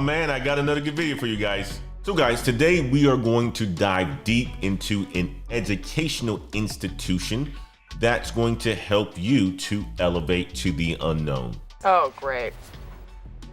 man, I got another good video for you guys. So guys, today we are going to dive deep into an educational institution that's going to help you to elevate to the unknown. Oh, great.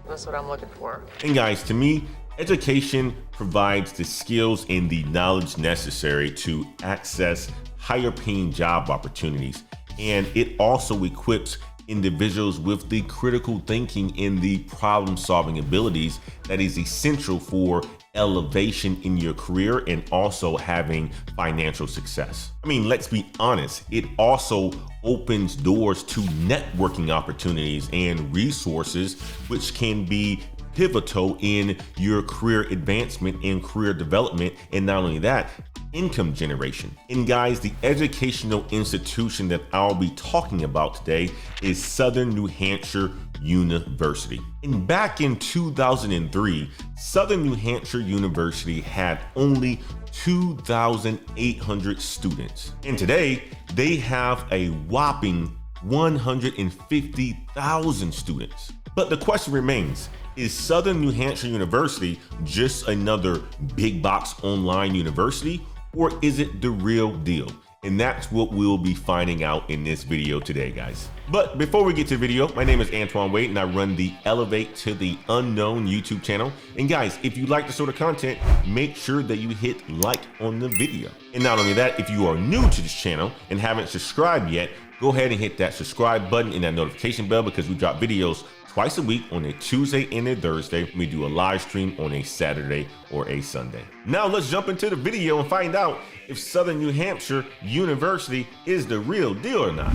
That's what I'm looking for. And guys, to me, education provides the skills and the knowledge necessary to access higher paying job opportunities. And it also equips individuals with the critical thinking and the problem solving abilities that is essential for elevation in your career and also having financial success. I mean, let's be honest, it also opens doors to networking opportunities and resources which can be pivotal in your career advancement and career development, and not only that, income generation. And guys, the educational institution that I'll be talking about today is Southern New Hampshire University. And back in 2003, Southern New Hampshire University had only 2,800 students. And today, they have a whopping 150,000 students. But the question remains, is Southern New Hampshire University just another big box online university, or is it the real deal? And that's what we'll be finding out in this video today, guys. But before we get to the video, my name is Antoine Wade and I run the Elevate to the Unknown YouTube channel. And guys, if you like this sort of content, make sure that you hit like on the video. And not only that, if you are new to this channel and haven't subscribed yet, go ahead and hit that subscribe button and that notification bell, because we drop videos twice a week on a Tuesday and a Thursday. We do a live stream on a Saturday or a Sunday. Now let's jump into the video and find out if Southern New Hampshire University is the real deal or not.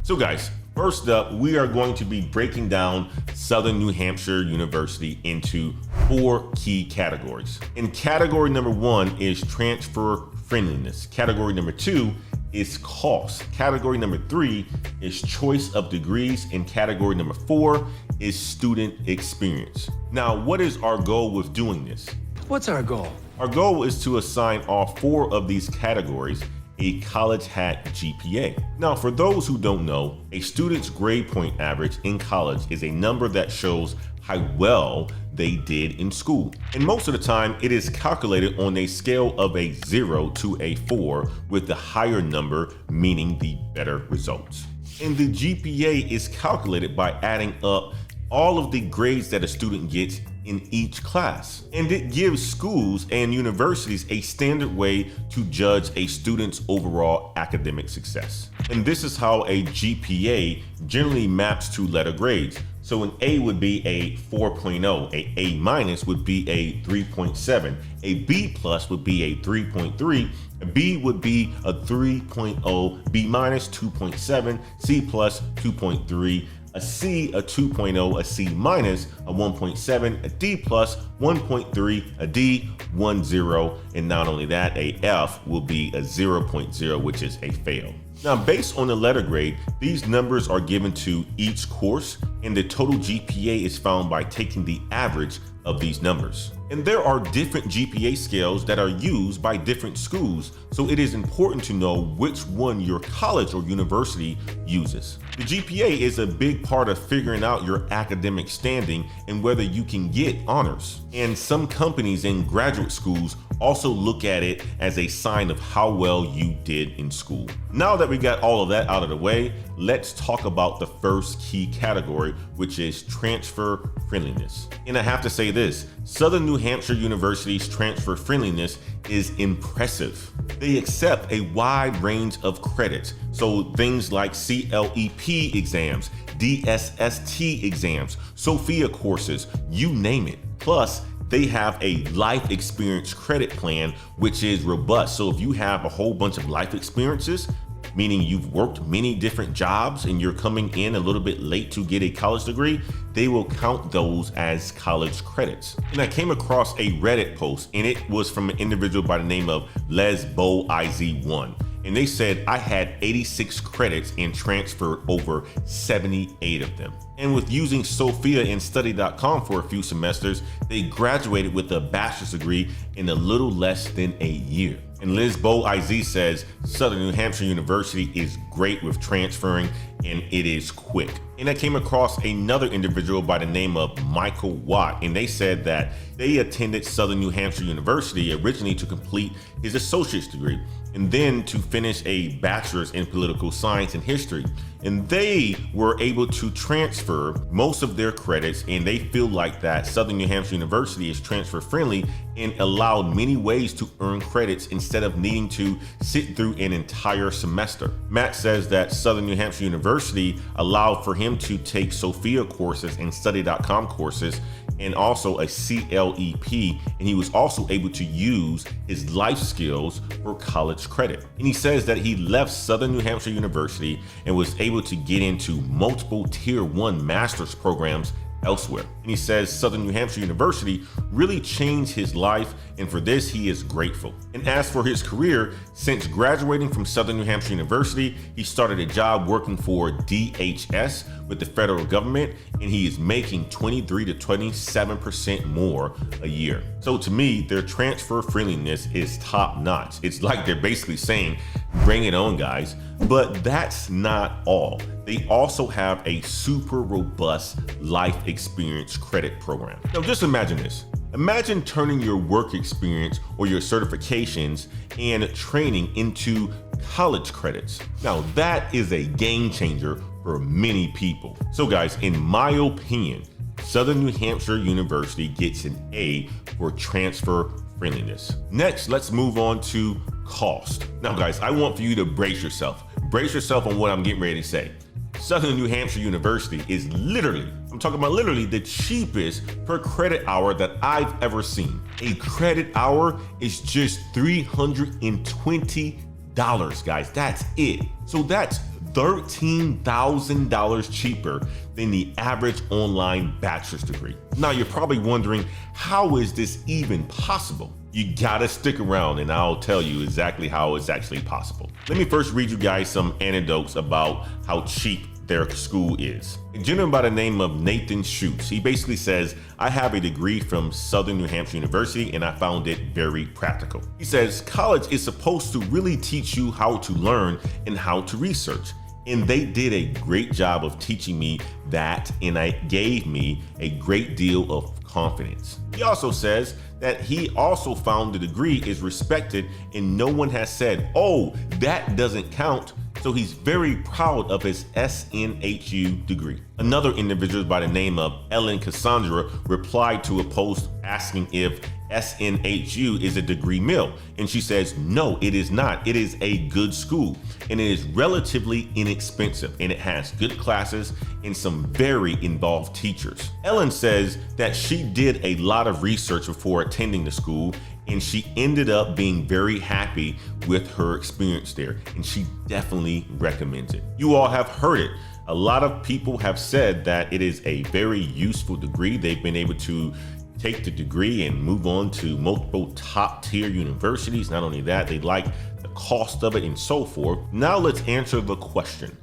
So guys, first up, we are going to be breaking down Southern New Hampshire University into 4 key categories. And category number 1 is transfer friendliness. Category number 2 is cost. Category number 3 is choice of degrees, and category number 4 is student experience. Now, what is our goal with doing this? What's our goal? Our goal is to assign all 4 of these categories a college hat GPA. Now, for those who don't know, a student's grade point average in college is a number that shows how well they did in school. And most of the time, it is calculated on a scale of a 0 to a 4, with the higher number meaning the better results. And the GPA is calculated by adding up all of the grades that a student gets in each class. And it gives schools and universities a standard way to judge a student's overall academic success. And this is how a GPA generally maps to letter grades. So an A would be a 4.0, a A minus would be a 3.7, a B plus would be a 3.3, a B would be a 3.0, B minus 2.7, C plus 2.3, a C a 2.0, a C minus a 1.7, a D plus 1.3, a D 1.0, and not only that, a F will be a 0.0, which is a fail. Now, based on the letter grade, these numbers are given to each course, and the total GPA is found by taking the average of these numbers. And there are different GPA scales that are used by different schools, so it is important to know which one your college or university uses. The GPA is a big part of figuring out your academic standing and whether you can get honors. And some companies and graduate schools also look at it as a sign of how well you did in school. Now that we got all of that out of the way, let's talk about the first key category, which is transfer friendliness. And I have to say this, Southern New Hampshire University's transfer friendliness is impressive. They accept a wide range of credits, so things like CLEP exams, DSST exams, Sophia courses, you name it. Plus, they have a life experience credit plan, which is robust. So if you have a whole bunch of life experiences, meaning you've worked many different jobs and you're coming in a little bit late to get a college degree, they will count those as college credits. And I came across a Reddit post, and it was from an individual by the name of LesBoIZ1. And they said, I had 86 credits and transferred over 78 of them. And with using Sophia and study.com for a few semesters, they graduated with a bachelor's degree in a little less than a year. And Liz Bo-Iz says Southern New Hampshire University is great with transferring and it is quick. And I came across another individual by the name of Michael Watt, and they said that they attended Southern New Hampshire University originally to complete his associate's degree and then to finish a bachelor's in political science and history. And they were able to transfer most of their credits, and they feel like that Southern New Hampshire University is transfer friendly and allowed many ways to earn credits instead of needing to sit through an entire semester. Matt says that Southern New Hampshire University allowed for him to take Sophia courses and study.com courses and also a CLEP, and he was also able to use his life skills for college credit. And he says that he left Southern New Hampshire University and was able to get into multiple tier 1 master's programs elsewhere. And he says Southern New Hampshire University really changed his life, and for this he is grateful. And as for his career, since graduating from Southern New Hampshire University, he started a job working for DHS with the federal government, and he is making 23 to 27% more a year. So to me, their transfer friendliness is top notch. It's like they're basically saying, bring it on, guys. But that's not all. They also have a super robust life experience credit program. Now just imagine this. Imagine turning your work experience or your certifications and training into college credits. Now that is a game changer for many people. So guys, in my opinion, Southern New Hampshire University gets an A for transfer friendliness. Next, let's move on to cost. Now guys, I want for you to brace yourself. Brace yourself on what I'm getting ready to say. Southern New Hampshire University is literally, I'm talking about literally the cheapest per credit hour that I've ever seen. A credit hour is just $320, guys. That's it. So that's $13,000 cheaper than the average online bachelor's degree. Now you're probably wondering, how is this even possible? You gotta stick around and I'll tell you exactly how it's actually possible. Let me first read you guys some anecdotes about how cheap their school is. A gentleman by the name of Nathan Schutz, he basically says, I have a degree from Southern New Hampshire University and I found it very practical. He says, college is supposed to really teach you how to learn and how to research. And they did a great job of teaching me that, and it gave me a great deal of confidence. He also says that he also found the degree is respected and no one has said, oh, that doesn't count. So he's very proud of his SNHU degree. Another individual by the name of Ellen Cassandra replied to a post asking if SNHU is a degree mill. And she says, no, it is not. It is a good school and it is relatively inexpensive and it has good classes and some very involved teachers. Ellen says that she did a lot of research before attending the school and she ended up being very happy with her experience there, and she definitely recommends it. You all have heard it. A lot of people have said that it is a very useful degree. They've been able to take the degree and move on to multiple top tier universities. Not only that, they like the cost of it and so forth. Now let's answer the question.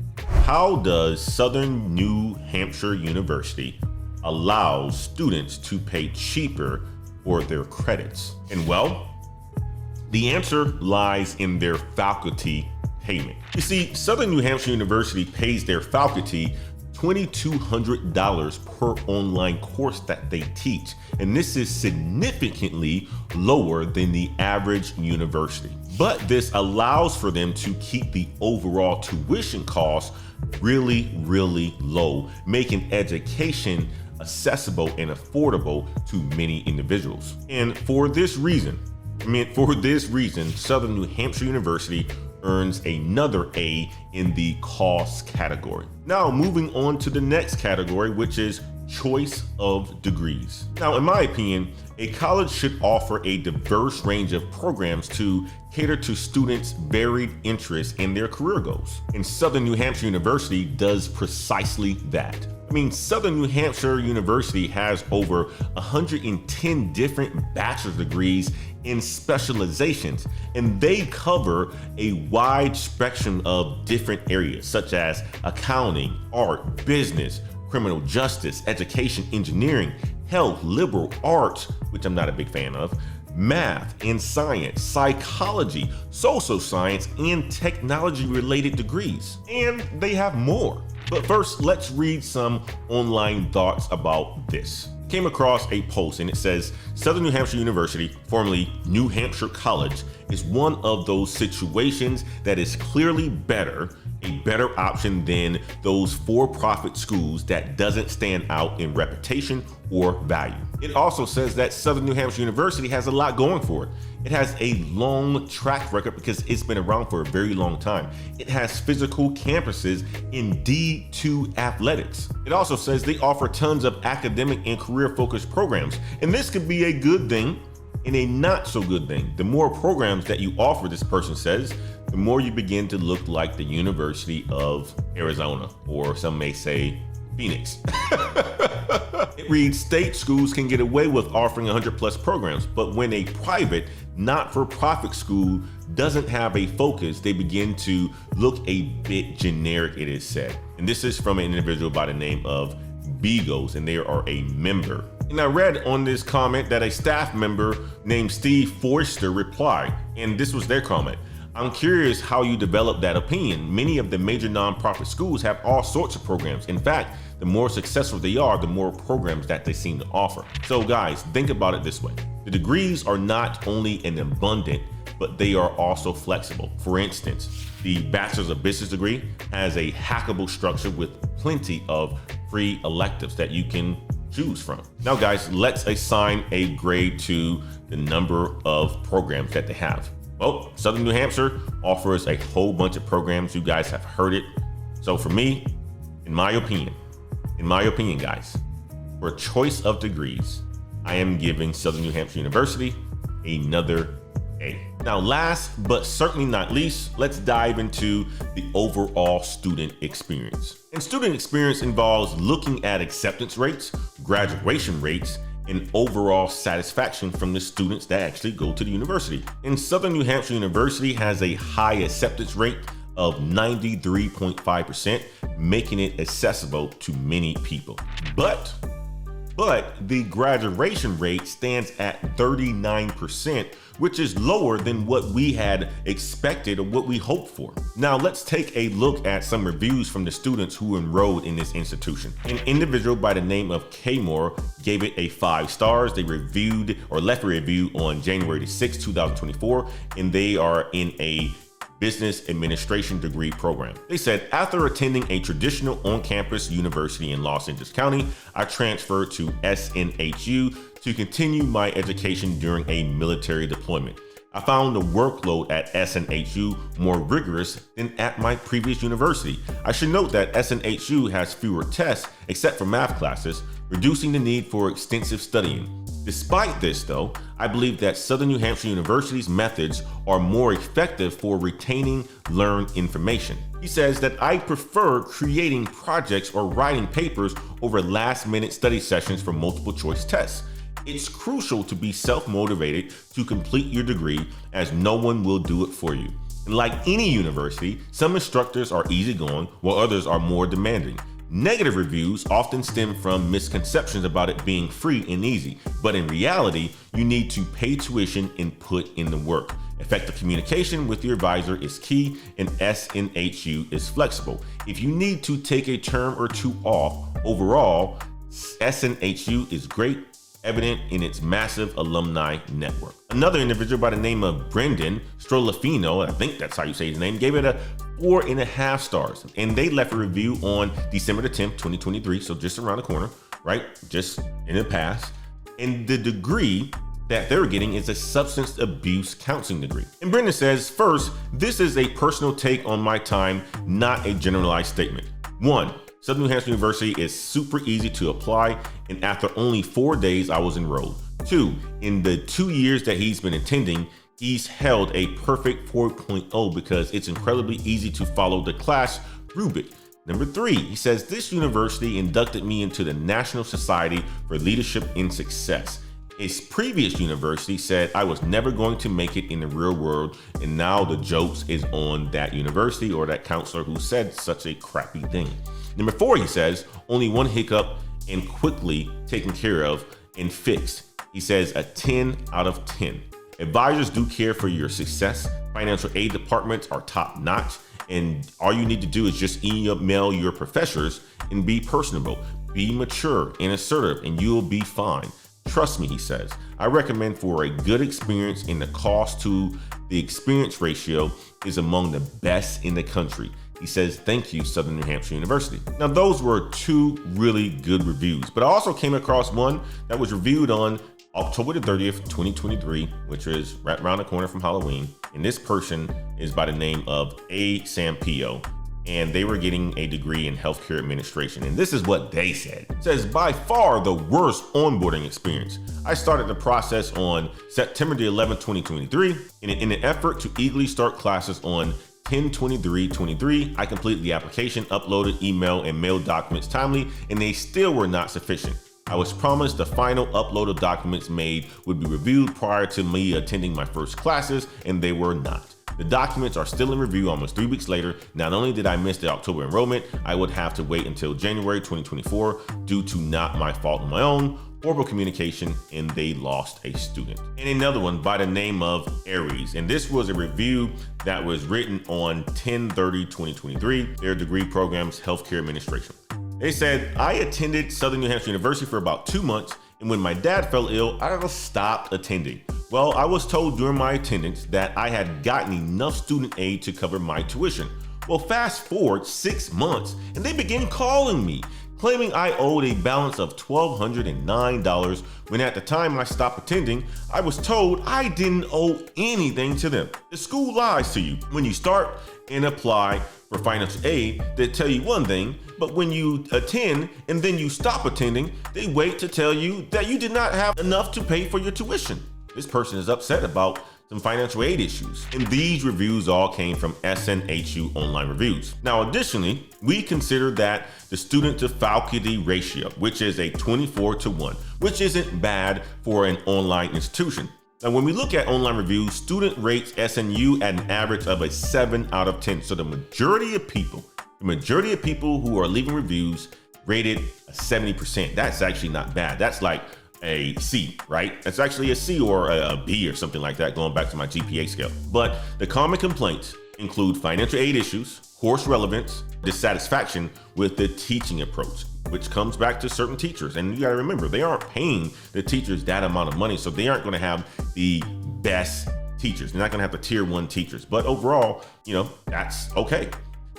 How does Southern New Hampshire University allow students to pay cheaper for their credits? And well, the answer lies in their faculty payment. You see, Southern New Hampshire University pays their faculty $2,200 per online course that they teach, and this is significantly lower than the average university. But this allows for them to keep the overall tuition costs really, really low, making education accessible and affordable to many individuals. And for this reason, Southern New Hampshire University earns another A in the cost category. Now moving on to the next category, which is choice of degrees. Now, in my opinion, a college should offer a diverse range of programs to cater to students' varied interests and their career goals. And Southern New Hampshire University does precisely that. I mean, Southern New Hampshire University has over 110 different bachelor's degrees in specializations, and they cover a wide spectrum of different areas such as accounting, art, business, criminal justice, education, engineering, health, liberal arts, which I'm not a big fan of, math and science, psychology, social science, and technology-related degrees. And they have more. But first, let's read some online thoughts about this. Came across a post and it says, Southern New Hampshire University, formerly New Hampshire College, is one of those situations that is clearly a better option than those for-profit schools that doesn't stand out in reputation or value. It also says that Southern New Hampshire University has a lot going for it. It has a long track record because it's been around for a very long time. It has physical campuses in D2 athletics. It also says they offer tons of academic and career-focused programs, and this could be a good thing and a not so good thing. The more programs that you offer, this person says, the more you begin to look like the University of Arizona, or some may say Phoenix. It reads, state schools can get away with offering 100+ programs, but when a private, not-for-profit school doesn't have a focus, they begin to look a bit generic, it is said. And this is from an individual by the name of Bigos, and they are a member. And I read on this comment that a staff member named Steve Forster replied, and this was their comment. I'm curious how you developed that opinion. Many of the major nonprofit schools have all sorts of programs. In fact, the more successful they are, the more programs that they seem to offer. So guys, think about it this way. The degrees are not only an abundant, but they are also flexible. For instance, the Bachelor's of Business degree has a hackable structure with plenty of free electives that you can choose from. Now guys, let's assign a grade to the number of programs that they have. Well, Southern New Hampshire offers a whole bunch of programs. You guys have heard it. So for me, in my opinion guys, for choice of degrees, I am giving Southern New Hampshire University another A. Now last but certainly not least, let's dive into the overall student experience. And student experience involves looking at acceptance rates, graduation rates, and overall satisfaction from the students that actually go to the university. And Southern New Hampshire University has a high acceptance rate of 93.5%, making it accessible to many people. But the graduation rate stands at 39%, which is lower than what we had expected or what we hoped for. Now let's take a look at some reviews from the students who enrolled in this institution. An individual by the name of K-Moore gave it a 5 stars. They reviewed or left a review on January 6, 2024, and they are in a business administration degree program. They said, after attending a traditional on-campus university in Los Angeles County, I transferred to SNHU to continue my education during a military deployment. I found the workload at SNHU more rigorous than at my previous university. I should note that SNHU has fewer tests except for math classes, reducing the need for extensive studying. Despite this though, I believe that Southern New Hampshire University's methods are more effective for retaining learned information. He says that I prefer creating projects or writing papers over last-minute study sessions for multiple choice tests. It's crucial to be self-motivated to complete your degree, as no one will do it for you. And like any university, some instructors are easygoing while others are more demanding. Negative reviews often stem from misconceptions about it being free and easy, but in reality, you need to pay tuition and put in the work. Effective communication with your advisor is key, and SNHU is flexible. If you need to take a term or two off, overall, SNHU is great, evident in its massive alumni network. Another individual by the name of Brendan Strolafino, I think that's how you say his name, gave it a 4.5 stars, and they left a review on December 10th, 2023, so just around the corner, right? Just in the past. And the degree that they're getting is a substance abuse counseling degree. And Brendan says, first, this is a personal take on my time, not a generalized statement. 1. Southern New Hampshire University is super easy to apply, and after only 4 days, I was enrolled. 2. In the 2 years that he's been attending, he's held a perfect 4.0 because it's incredibly easy to follow the class rubric. Number 3, he says, this university inducted me into the National Society for Leadership and Success. His previous university said I was never going to make it in the real world, and now the jokes is on that university or that counselor who said such a crappy thing. Number 4, he says, only one hiccup and quickly taken care of and fixed. He says a 10 out of 10. Advisors do care for your success. Financial aid departments are top notch. And all you need to do is just email your professors and be personable, be mature and assertive, and you'll be fine. Trust me, he says. I recommend for a good experience, and the cost to the experience ratio is among the best in the country. He says, thank you, Southern New Hampshire University. Now, those were 2 really good reviews, but I also came across one that was reviewed on October the 30th, 2023, which is right around the corner from Halloween. And this person is by the name of A. Sampio, and they were getting a degree in healthcare administration. And this is what they said. It says, by far the worst onboarding experience. I started the process on September the 11th, 2023. In an effort to eagerly start classes on 10/23/23, I completed the application, uploaded email and mail documents timely, and they still were not sufficient. I was promised the final upload of documents made would be reviewed prior to me attending my first classes, and they were not. The documents are still in review almost 3 weeks later. Not only did I miss the October enrollment, I would have to wait until January 2024 due to not my fault on my own, horrible communication, and they lost a student. And another one by the name of Aries. And this was a review that was written on 10/30/2023, their degree program's healthcare administration. They said, I attended Southern New Hampshire University for about 2 months, and when my dad fell ill, I just stopped attending. Well, I was told during my attendance that I had gotten enough student aid to cover my tuition. Well, fast forward 6 months, and they began calling me, claiming I owed a balance of $1,209, when at the time I stopped attending, I was told I didn't owe anything to them. The school lies to you. When you start and apply for financial aid, they tell you one thing, but when you attend and then you stop attending, they wait to tell you that you did not have enough to pay for your tuition. This person is upset about some financial aid issues. And these reviews all came from SNHU online reviews. Now, additionally, we consider that the student to faculty ratio, which is a 24-1, which isn't bad for an online institution. Now, when we look at online reviews, student rates SNU at an average of a 7 out of 10. So the majority of people who are leaving reviews rated a 70%. That's actually not bad. That's like a C, right? That's actually a C or a B or something like that, going back to my GPA scale. But the common complaints include financial aid issues, course relevance, dissatisfaction with the teaching approach, which comes back to certain teachers. And you gotta remember, they aren't paying the teachers that amount of money, so they aren't gonna have the best teachers. They're not gonna have the tier 1 teachers. But overall, that's okay.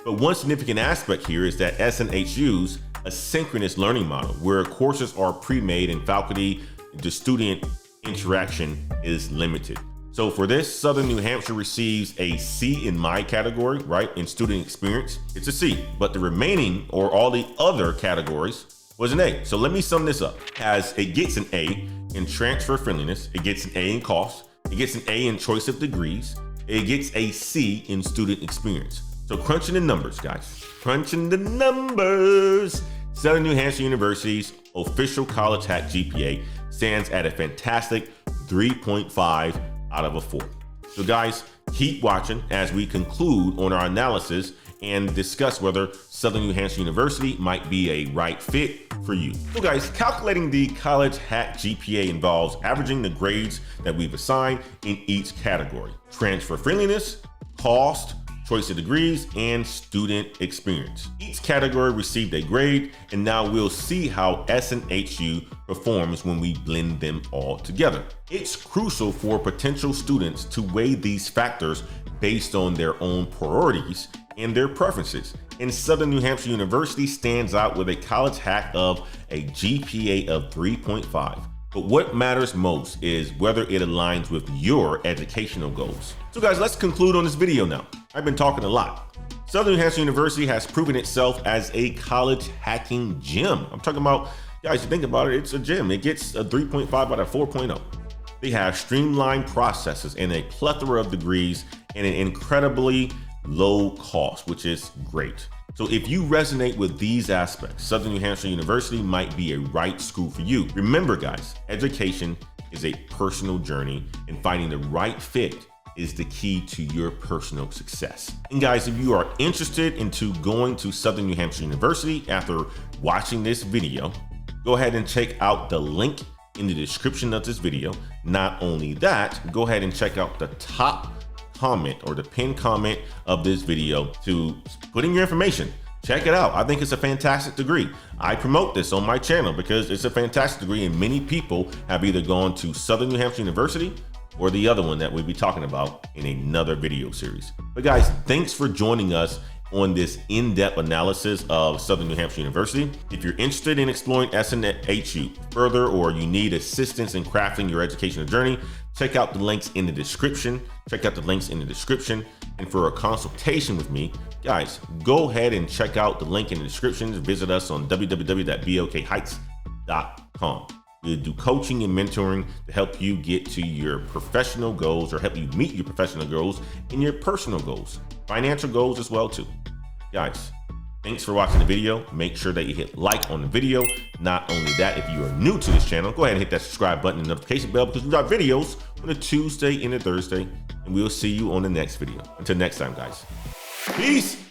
But one significant aspect here is that SNHU's asynchronous learning model, where courses are pre-made and faculty to student interaction is limited. So for this, Southern New Hampshire receives a C in my category, right? In student experience, it's a C, but the remaining or all the other categories was an A. So let me sum this up. As it gets an A in transfer friendliness, it gets an A in cost, it gets an A in choice of degrees, it gets a C in student experience. So crunching the numbers, guys, crunching the numbers. Southern New Hampshire University's official college hack GPA stands at a fantastic 3.5 out of a 4. So guys, keep watching as we conclude on our analysis and discuss whether Southern New Hampshire University might be a right fit for you. So guys, calculating the college hack GPA involves averaging the grades that we've assigned in each category: transfer friendliness, cost, choice of degrees, and student experience. Each category received a grade, and now we'll see how SNHU performs when we blend them all together. It's crucial for potential students to weigh these factors based on their own priorities and their preferences. And Southern New Hampshire University stands out with a college hack of a GPA of 3.5. But what matters most is whether it aligns with your educational goals. So guys, let's conclude on this video now. I've been talking a lot. Southern New Hampshire University has proven itself as a college hacking gem. I'm talking about, guys, you think about it, it's a gem. It gets a 3.5 out of 4.0. They have streamlined processes and a plethora of degrees and an incredibly low cost, which is great. So if you resonate with these aspects, Southern New Hampshire University might be a right school for you. Remember guys, education is a personal journey, and finding the right fit is the key to your personal success. And guys, if you are interested into going to Southern New Hampshire University after watching this video, go ahead and check out the link in the description of this video. Not only that, go ahead and check out the top comment or the pinned comment of this video to put in your information. Check it out. I think it's a fantastic degree. I promote this on my channel because it's a fantastic degree, and many people have either gone to Southern New Hampshire University or the other one that we'll be talking about in another video series. But guys, thanks for joining us on this in-depth analysis of Southern New Hampshire University. If you're interested in exploring SNHU further, or you need assistance in crafting your educational journey, check out the links in the description. And for a consultation with me, guys, go ahead and check out the link in the description. Visit us on www.bokheights.com. We'll do coaching and mentoring to help you get to your professional goals, or help you meet your professional goals and your personal goals, financial goals as well too. Guys, thanks for watching the video. Make sure that you hit like on the video. Not only that, if you are new to this channel, go ahead and hit that subscribe button and notification bell, because we got videos on a Tuesday and a Thursday, and we'll see you on the next video. Until next time, guys. Peace.